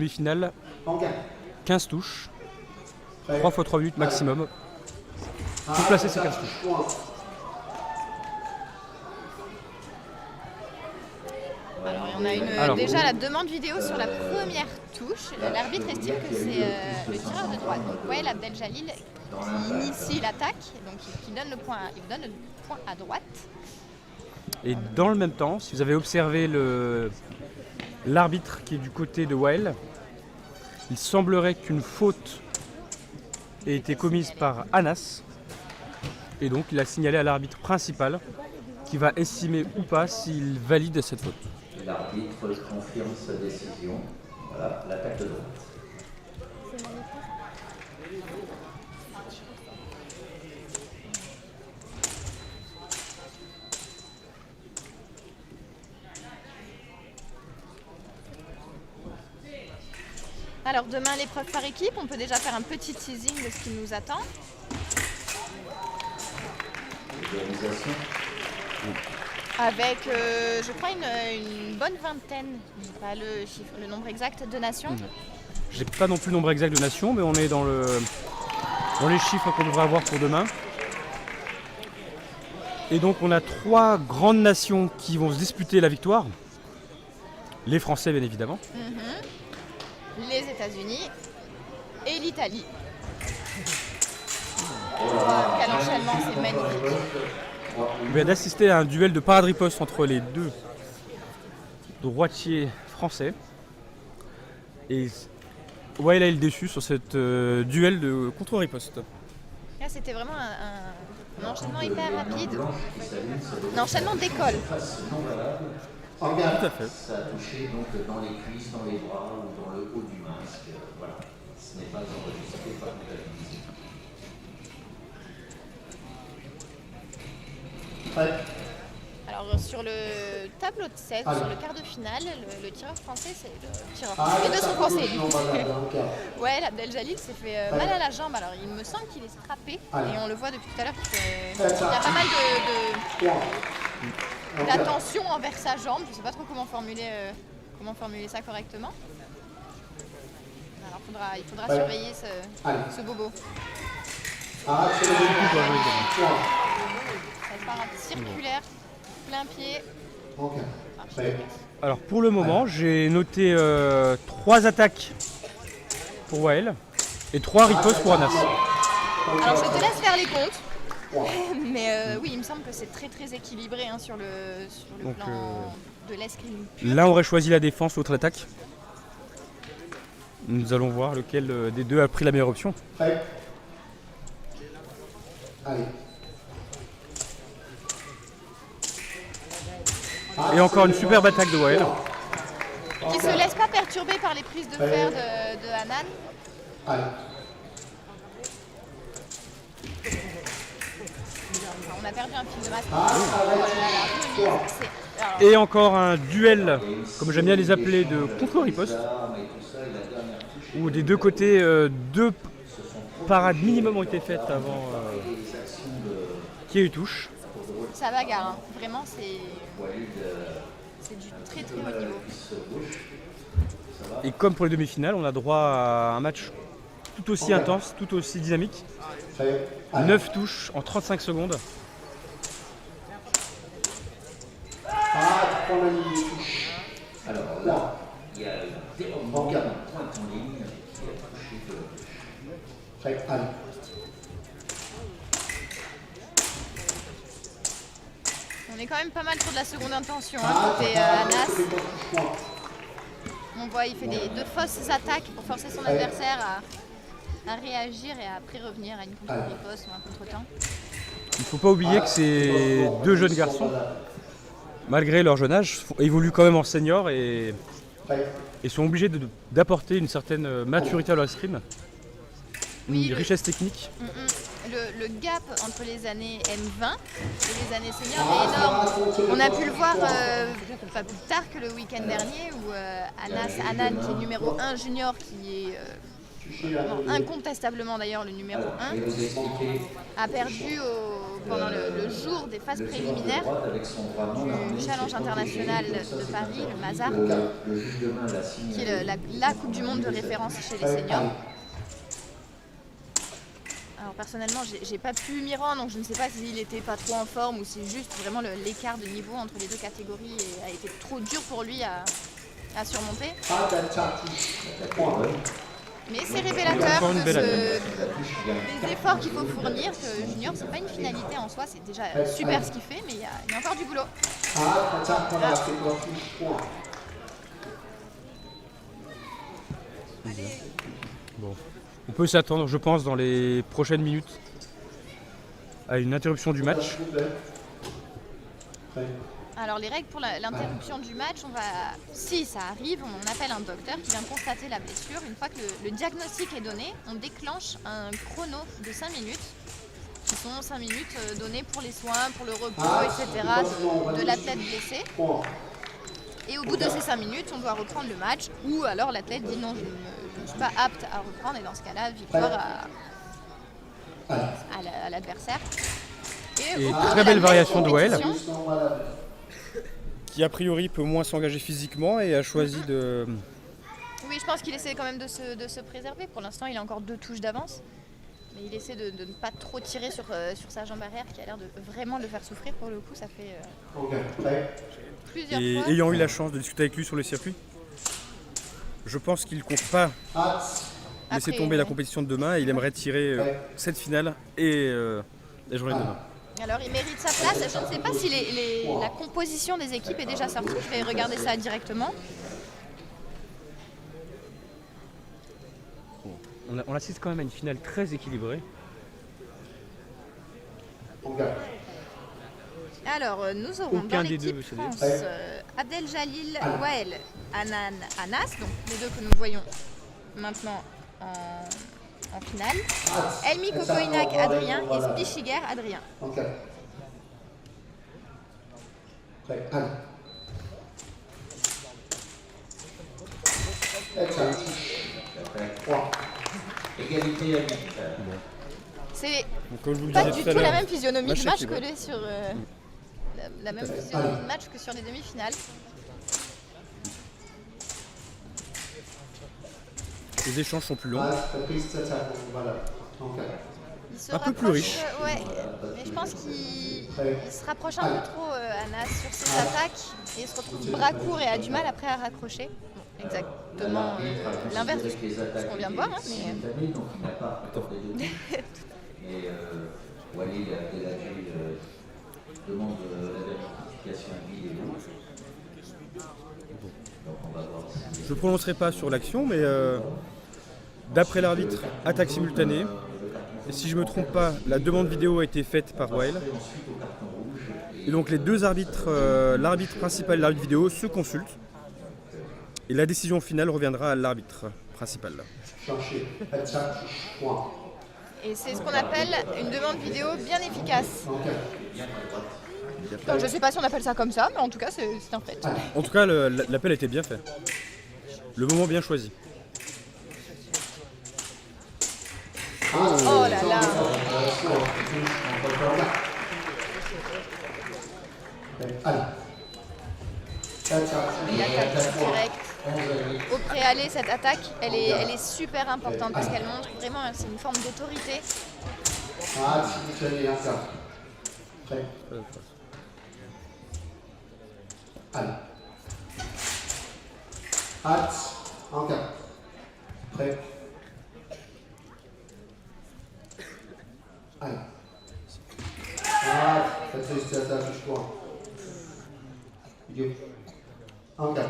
Demi-finale, 15 touches, 3 fois 3 minutes maximum. Pour placer ces 15 touches. Alors, on a déjà la demande vidéo sur la première touche. L'arbitre estime que c'est le tireur de droite, donc Wael Abdeljalil, qui initie l'attaque, donc qui donne le point à droite. Et dans le même temps, si vous avez observé l'arbitre qui est du côté de Wael, il semblerait qu'une faute ait été commise par Anas. Et donc il a signalé à l'arbitre principal qui va estimer ou pas s'il valide cette faute. L'arbitre confirme sa décision. Voilà, l'attaque de droite. Alors demain l'épreuve par équipe, on peut déjà faire un petit teasing de ce qui nous attend. Organisation. Avec, je crois, une bonne vingtaine, je n'ai pas le nombre exact de nations. Je n'ai pas non plus le nombre exact de nations, mais on est dans les chiffres qu'on devrait avoir pour demain. Et donc on a 3 grandes nations qui vont se disputer la victoire. Les Français bien évidemment. Les États-Unis et l'Italie. Quel enchaînement, c'est magnifique. On vient d'assister à un duel de parade-riposte entre les deux droitiers français. Et Wael est le déçu sur cette duel de contre-riposte. Là, c'était vraiment un enchaînement hyper rapide. Un enchaînement d'école. Tout à fait. Ça a touché donc dans les cuisses, dans les bras ou dans le haut du masque. Voilà. Ce n'est pas enregistré, pas comptabilisé. Alors sur le tableau de 7, sur le quart de finale, le tireur français, c'est le tireur français. Les deux sont français. Ouais, Abdeljalil s'est fait mal à la jambe. Alors il me semble qu'il est strappé et on le voit depuis tout à l'heure qu'il y a pas mal d'attention envers sa jambe. Je ne sais pas trop comment formuler ça correctement. Alors il faudra surveiller ce bobo. Ça part en circulaire, plein pied. Alors pour le moment, j'ai noté 3 attaques pour Wael et 3 ripostes pour Anas. Alors je te laisse faire les comptes. Mais oui, il me semble que c'est très très équilibré sur le Donc, plan de l'escrime. L'un aurait choisi la défense, l'autre l'attaque. Nous allons voir lequel des deux a pris la meilleure option. Et encore une superbe attaque de Wael. Qui se laisse pas perturber par les prises de fer de Hanan. On a perdu un fil de masse. Et encore un duel, comme j'aime bien les appeler, de contre-riposte. Où des deux côtés, 2 parades minimum ont été faites avant qu'il y ait eu touche. Ça bagarre, vraiment c'est du très très haut niveau. Et comme pour les demi-finales, on a droit à un match tout aussi intense, tout aussi dynamique. 9 touches en 35 secondes. Alors là, il y a Jérôme Morgan pointe en ligne qui a touché de la touche. On est quand même pas mal sur de la seconde intention côté Anas. On voit il fait de fausses attaques pour forcer son adversaire à réagir et à après revenir à une contre-riposte ou un contre-temps. Il ne faut pas oublier que ces 2 jeunes garçons, malgré leur jeune âge, évoluent quand même en senior et sont obligés d'apporter une certaine maturité à leur escrime, une richesse technique. Le gap entre les années M20 et les années seniors est énorme. On a pu le voir pas plus tard que le week-end dernier où Hanan, qui est numéro 1 junior, qui est incontestablement d'ailleurs le numéro 1, a perdu au pendant le jour des phases préliminaires du Challenge international de Paris, le Mazar, qui est la Coupe du Monde de référence chez les seniors. Alors personnellement, j'ai pas pu m'y rendre, donc je ne sais pas s'il était pas trop en forme ou si juste vraiment l'écart de niveau entre les deux catégories a été trop dur pour lui à surmonter. Mais c'est révélateur des efforts qu'il faut fournir, que junior c'est pas une finalité en soi, c'est déjà super ce qu'il fait, mais il y a encore du boulot. Bon. On peut s'attendre, je pense, dans les prochaines minutes à une interruption du match. Alors les règles pour l'interruption du match, si ça arrive, on appelle un docteur qui vient constater la blessure. Une fois que le diagnostic est donné, on déclenche un chrono de 5 minutes, qui sont 5 minutes données pour les soins, pour le repos, etc. de l'athlète blessé. Et au bout de ces 5 minutes, on doit reprendre le match, ou alors l'athlète dit non, je ne suis pas apte à reprendre, et dans ce cas-là, victoire à l'adversaire. Et très belle variation de Wael, qui a priori peut moins s'engager physiquement et a choisi de... Oui, je pense qu'il essaie quand même de se préserver. Pour l'instant, il a encore 2 touches d'avance. Mais il essaie de ne pas trop tirer sur sa jambe arrière qui a l'air de vraiment le faire souffrir pour le coup. Ça fait plusieurs fois. Ayant eu la chance de discuter avec lui sur le circuit, je pense qu'il ne compte pas laisser tomber la compétition de demain et il aimerait tirer cette finale et la journée de demain. Alors il mérite sa place. Je ne sais pas si la composition des équipes est déjà sortie. Je vais regarder ça directement. On assiste quand même à une finale très équilibrée. Alors nous aurons dans l'équipe France Abdel Jalil Wael, Anan Anas, donc les deux que nous voyons maintenant en finale. Elmi Kokoinak Adrien et Spichiger Adrien. Égalité à 8. C'est pas du tout la même physionomie de match que sur la même physionomie de match que sur les demi-finales. Les échanges sont plus longs. Un peu plus riche. Ouais, mais je pense qu'il se rapproche un peu trop Anas sur ses attaques et il se retrouve bras court et a du mal après à raccrocher. Bon, exactement l'inverse de ce qu'on vient de voir. Walid Abdelhadji demande la vérification vidéo. Je ne prononcerai pas sur l'action, mais d'après l'arbitre, attaque simultanée. Et si je ne me trompe pas, la demande vidéo a été faite par Wael. Et donc les deux arbitres, l'arbitre principal et l'arbitre vidéo, se consultent. Et la décision finale reviendra à l'arbitre principal. Et c'est ce qu'on appelle une demande vidéo bien efficace. Donc, je ne sais pas si on appelle ça comme ça, mais en tout cas, c'est un fait. En tout cas, l'appel a été bien fait. Le moment bien choisi. Oh là là! Il attaque direct. Au préalé, cette attaque, elle est super importante parce qu'elle montre vraiment, c'est une forme d'autorité. Allez. Hâte, en 4. Prêt. Allez. Hâte, faites ça, touche-toi. Vidéo. En 4.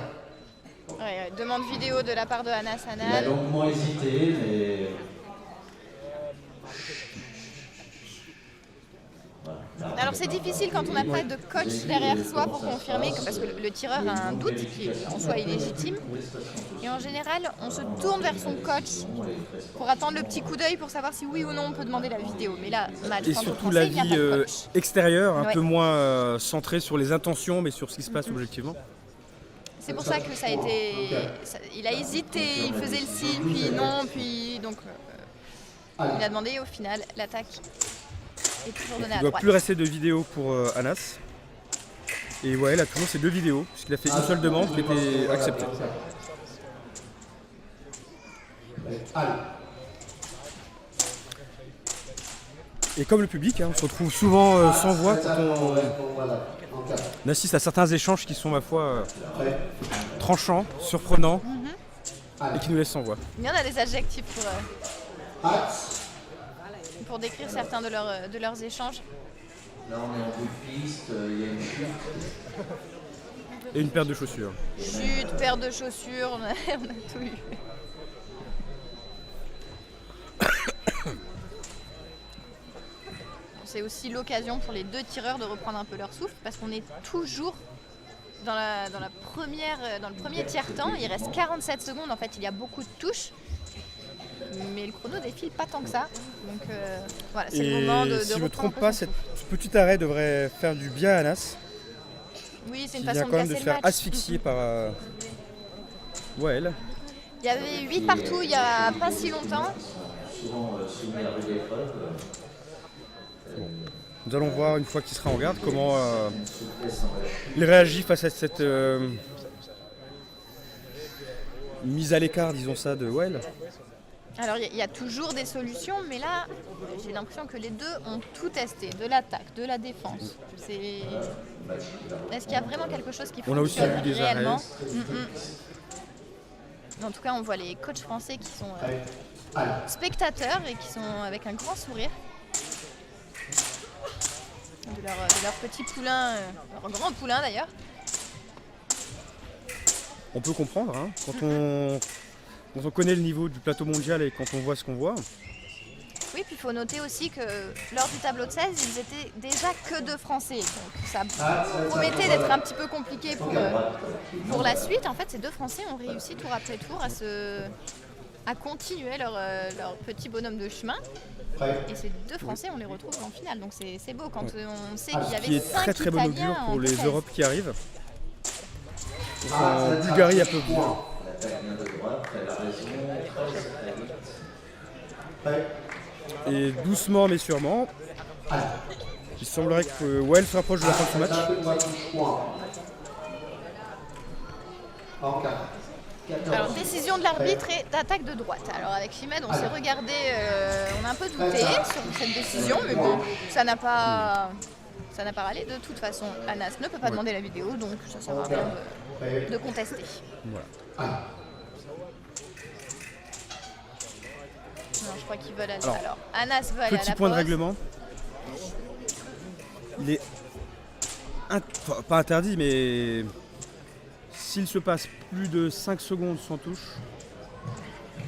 Ouais, demande vidéo de la part de Anas Hanan. Il a longuement hésité, mais... Alors c'est difficile quand on n'a pas de coach derrière soi pour confirmer, parce que le tireur a un doute qui en soi est légitime. Et en général, on se tourne vers son coach pour attendre le petit coup d'œil pour savoir si oui ou non on peut demander la vidéo. Mais là, match et surtout l'avis extérieur, un peu moins centré sur les intentions, mais sur ce qui se passe objectivement. C'est pour ça que ça a été... il a hésité, il faisait le signe, puis non, puis... Donc, il a demandé au final l'attaque Et toujours donné Il à ne doit droite. plus rester de vidéos pour Anas. Et ouais, il a toujours ces 2 vidéos, puisqu'il a fait une seule demande qui était acceptée. Allez. Et comme le public, on se retrouve souvent sans voix quand Voilà. on assiste à certains échanges qui sont, ma foi, tranchants, surprenants, et qui nous laissent sans voix. Il y en a des adjectifs Axe. pour décrire certains de leurs échanges. Là, on est en bout de piste, il y a une chute. Et une paire de chaussures. Chute, paire de chaussures, on a tout eu. C'est aussi l'occasion pour les 2 tireurs de reprendre un peu leur souffle parce qu'on est toujours dans le premier tiers-temps. Il reste 47 secondes, en fait il y a beaucoup de touches. Mais le chrono défile pas tant que ça. Donc voilà, c'est le moment de si je ne me reprendre trompe pas, ce petit arrêt devrait faire du bien à Anas. Oui, c'est une Il vient façon de quand même casser de se le faire match. asphyxier par Wael. Il y avait 8 partout il n'y a pas si longtemps. Souvent soumis à rude épreuve. Nous allons voir, une fois qu'il sera en garde, comment il réagit face à cette mise à l'écart, disons ça, de Wael. Alors il y a toujours des solutions, mais là j'ai l'impression que les 2 ont tout testé, de l'attaque, de la défense. Est-ce qu'il y a vraiment quelque chose qui On a aussi fonctionne vu des arrêts. réellement? En tout cas, on voit les coachs français qui sont spectateurs et qui sont avec un grand sourire de leur petit poulain, leur grand poulain d'ailleurs. On peut comprendre, quand on connaît le niveau du plateau mondial et quand on voit ce qu'on voit. Oui, puis il faut noter aussi que lors du tableau de 16, ils étaient déjà que 2 Français. Donc ça promettait d'être un petit peu compliqué pour la suite. En fait, ces 2 Français ont réussi tour après tour à continuer leur petit bonhomme de chemin. Et ces 2 Français, on les retrouve en finale. Donc c'est beau quand on sait qu'il y Ce avait qui est 5 très très bon Italiens augure en pour les T16. Europes qui arrivent. En Bulgarie applaudit. L'attaque vient de droite, elle a raison, très vite. Et doucement mais sûrement, il semblerait que Wael se rapproche de la fin de ce match. Alors décision de l'arbitre et d'attaque de droite. Alors avec Chimed, on s'est regardé, on a un peu douté sur cette décision, mais bon, ça n'a pas râlé. De toute façon, Anas ne peut pas demander la vidéo, donc ça sert à rien de contester. Voilà. Non, je crois qu'ils veulent aller. Alors, Anas veut aller à Petit la point de pause. règlement. Il est pas interdit, mais s'il se passe plus de 5 secondes sans touche,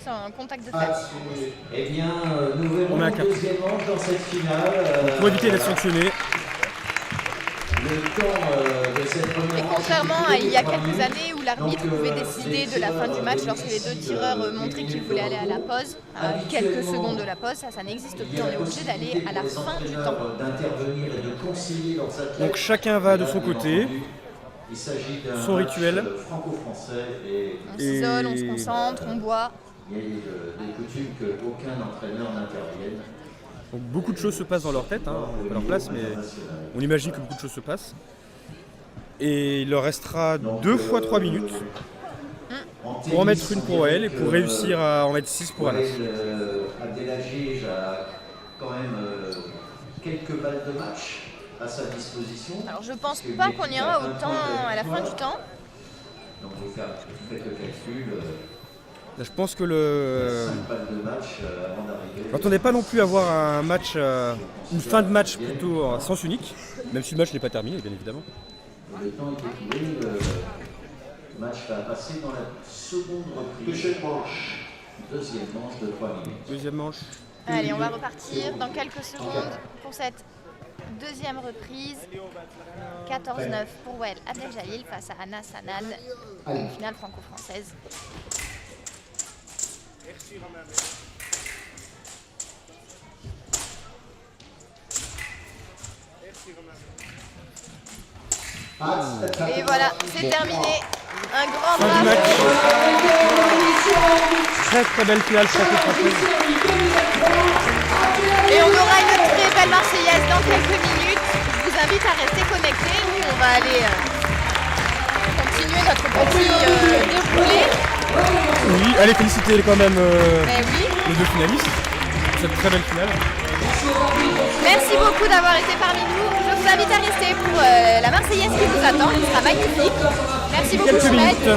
C'est un contact de fait. Eh bien, nous verrons On a un le cap. deuxième manche dans cette finale. pour éviter d'être sanctionné. Le temps de cette première Et manche contrairement est à il y a débuté quelques par années où l'arbitre pouvait décider de la fin du match lorsque les 2 tireurs montraient qu'ils voulaient aller à la pause, à quelques secondes de la pause, ça n'existe plus, on est obligé d'aller à la fin du temps. d'intervenir et de concilier leurs athlètes. Donc chacun va de son côté. Il s'agit d'un Son rituel. franco-français et On s'isole, on se concentre, on boit. il y a des coutumes qu'aucun entraîneur n'intervienne. Donc beaucoup de choses se passent dans leur tête, à leur place, mais on imagine que beaucoup de choses se passent. Et il leur restera 2 fois 3 minutes pour en mettre une pour elle et pour réussir à en mettre 6 pour Anas. Abdelhadj a quand même quelques balles de match à sa disposition. Alors je pense pas qu'on ira autant à la fin du temps. Donc vous faites le calcul, Là, je pense que 5 balles de match avant d'arriver. je m'attendais pas non plus à avoir un match, une fin de match plutôt à sens unique, même si le match n'est pas terminé, bien évidemment. Le temps est écoulé, le match va passer dans la seconde reprise. Deuxième manche de 3 minutes. Deuxième manche. Allez, on va repartir dans quelques secondes pour cette deuxième reprise. 14-9 pour Wael Abdeljalil face à Anas Hanan, une finale franco-française. Et voilà, c'est terminé. Un grand Fin du bravo. match. Très très belle finale franco-française. Et on aura une très nouvelle Marseillaise dans quelques minutes. Je vous invite à rester connectés. Nous, on va aller continuer notre petit déroulé. Oui, allez féliciter quand même Mais oui. les deux finalistes. Cette très belle finale. Merci beaucoup d'avoir été parmi nous. Je vous invite à rester pour la Marseillaise qui vous attend, qui sera magnifique. Merci beaucoup, Quelques Fred. minutes.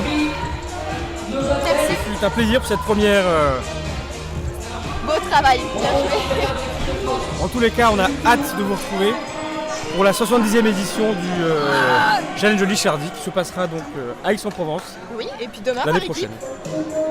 Merci. C'est un plaisir pour cette première. Beau travail. Bien joué. En tous les cas, on a hâte de vous retrouver pour la 70e édition du Challenge Lichardy qui se passera donc à Aix-en-Provence Oui, et puis demain, l'année par équipe. prochaine.